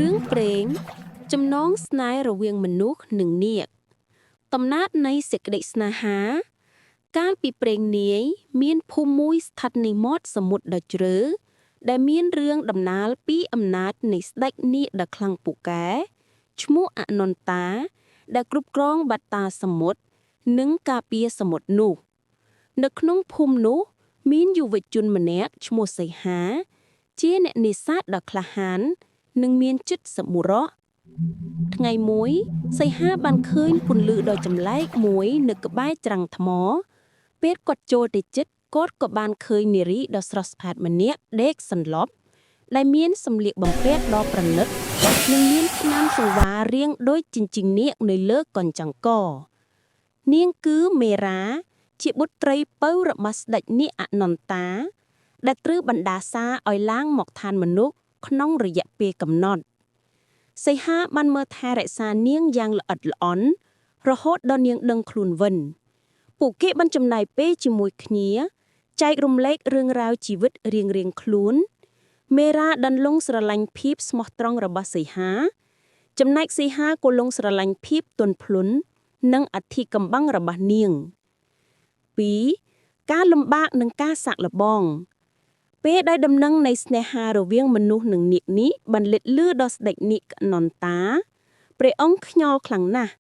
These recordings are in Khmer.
រឿងព្រេងចំណងស្នេហ៍រវាងមនុស្សនិងនាគកំណើតនៃសេចក្តីស្នេហាកាលពីព្រេងនាយមានភូមិមួយស្ថិតនៅមាត់សមុទ្រដ៏ជ្រៅដែលមានរឿងដំណាលពីអំណាចនៃស្ដេចនាគដ៏ខ្លាំងពូកែឈ្មោះអនន្តាដែលគ្រប់គ្រងបាតាសមុទ្រនិងការពារសមុទ្រនោះនៅក្នុងភូមិនោះមានយុវជនម្នាក់ឈ្មោះសីហាជាអ្នកនេសាទដ៏ក្លាហាននិងមានចិត្តសប្បុរសថ្ងៃមួយសីហាបានឃើញពន្លឺដ៏ចម្លែកមួយនៅក្បែរច្រាំងថ្មពេលគាត់ចូលទៅជិតគាត់ក៏បានឃើញនារីដ៏ស្រស់ស្អាតម្នាក់ដេកសន្លប់ដែលមានសម្លៀកបំពាក់ដ៏ប្រណិតនិងមានស្នាមសង្វាររាងដូចចិញ្ចៀងនាគនៅលើកញ្ចង្គកនាងគឺមេរាជាបុត្រីពៅរបស់ស្ដេចនាគអនន្តាដែលត្រូវបណ្ដាសាឲ្យឡើងមកឋានមនុស្សក្នុងរយៈពេលកំណត់សីហាបានមើលថែរក្សានាងយ៉ាងល្អិតល្អន់រហូតដល់នាងដឹងខ្លួនវិញពួកគេបានចំណាយពេលជាមួយគ្នាចែករំលែករឿងរ៉ាវជីវិតរៀងៗខ្លួនមេរាដន្លង់ស្រឡាញ់ភាពស្មោះត្រង់របស់សីហាចំណែកសីហាក៏លង់ស្រឡាញ់ភាពទន់ភ្លន់និងអធិកំបាំងរបស់នាង 2. ការលំបាកនិងការសាក់លបងពេលដែលដំណឹងនៃស្នេហារវាងមនុស្សនិងនាគនេះបានលេចលឺដល់ស្ដេចនាគអនន្តាព្រះអង្គខ្ញាល់ខ្លាំងណាស់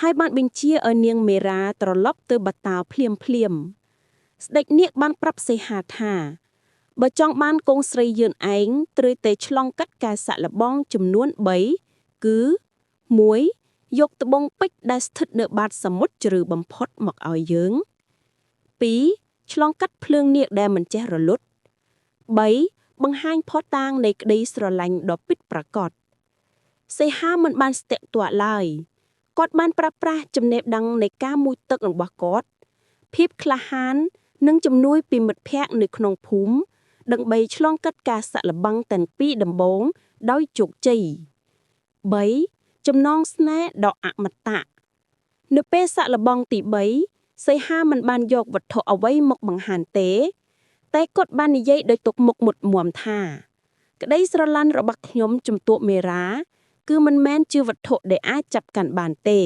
ហើយបានបញ្ជាឲ្យនាងមេរាត្រឡប់ទៅបាតាលភ្លាមស្ដេចនាគបានប្រាប់សីហាថាបើចង់បានកូនស្រីយើងឯងត្រូវតែឆ្លងកាត់ការសាក់លបងចំនួន3គឺ 1. យកត្បូងពេជ្រដែលស្ថិតនៅបាតសមុទ្រជ្រៅបំផុតមកឲ្យយើង 2. ឆ្លងកាត់ភ្លើងនាគដែលមិនចេះរលត់ 3. បង្ហាញភស្តុតាងនៃក្តីស្រឡាញ់ដ៏ពិតប្រាកដសីហាមិនបានស្ទាក់ទាក់ឡើយគាត់បានប្រើប្រាស់ចំណេះដឹងនៃការមុជទឹករបស់គាត់ភាពក្លាហាននិងជំនួយពីមិត្តភ័ក្តិនៅក្នុងភូមិដើម្បីឆ្លងកាត់ការសាក់លបងទាំងពីរដំបូងដោយជោគជ័យ 3. ចំណងស្នេហ៍ដ៏អមតៈនៅពេលសាក់លបងទី3សីហាមិនបានយកវត្ថុអ្វីមកបង្ហាញទេតែគាត់បាននិយាយដោយទុកមុខមុតមាំថាក្តីស្រឡាញ់របស់ខ្ញុំជំទាស់មេរាគឺមិនមែនជាវត្ថុដែលអាចចាប់កាន់បានទេ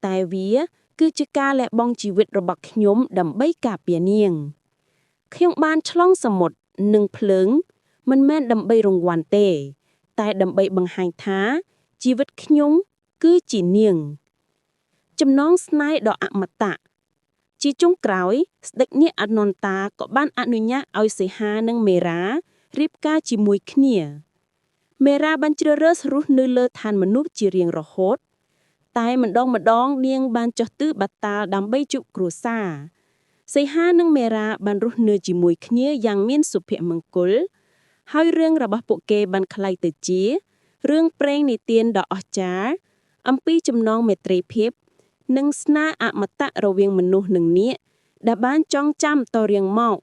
តែវាគឺជាការលះបង់ជីវិតរបស់ខ្ញុំដើម្បីការពារនាងខ្ញុំបានឆ្លងសមុទ្រនិងភ្លើងមិនមែនដើម្បីរង្វាន់ទេតែដើម្បីបង្ហាញថាជីវិតខ្ញុំគឺជានាងចំណងស្នេហ៍ដ៏អមតៈជាចុងក្រោយស្ដេចនាគអនន្តាក៏បានអនុញ្ញាតឲ្យសីហានិងមេរារៀបការជាមួយគ្នាមេរាបានជ្រើសរើសរស់នៅលើឋានមនុស្សជារៀងរហូតតែម្ដងនាងបានចុះទិសបាតាលដើម្បីជួបគ្រួសារសីហានិងមេរាបានរស់នៅជាមួយគ្នាយ៉ាងមានសុភមង្គលហើយរឿងរបស់ពួកគេបានក្លាយទៅជារឿងព្រេងនិទានដ៏អស្ចារ្យអំពីចំណងមេត្រីភាពនិងស្នេហ៍អមតៈរវាងមនុស្សនិងនាគដែលបានចងចាំតរៀងមក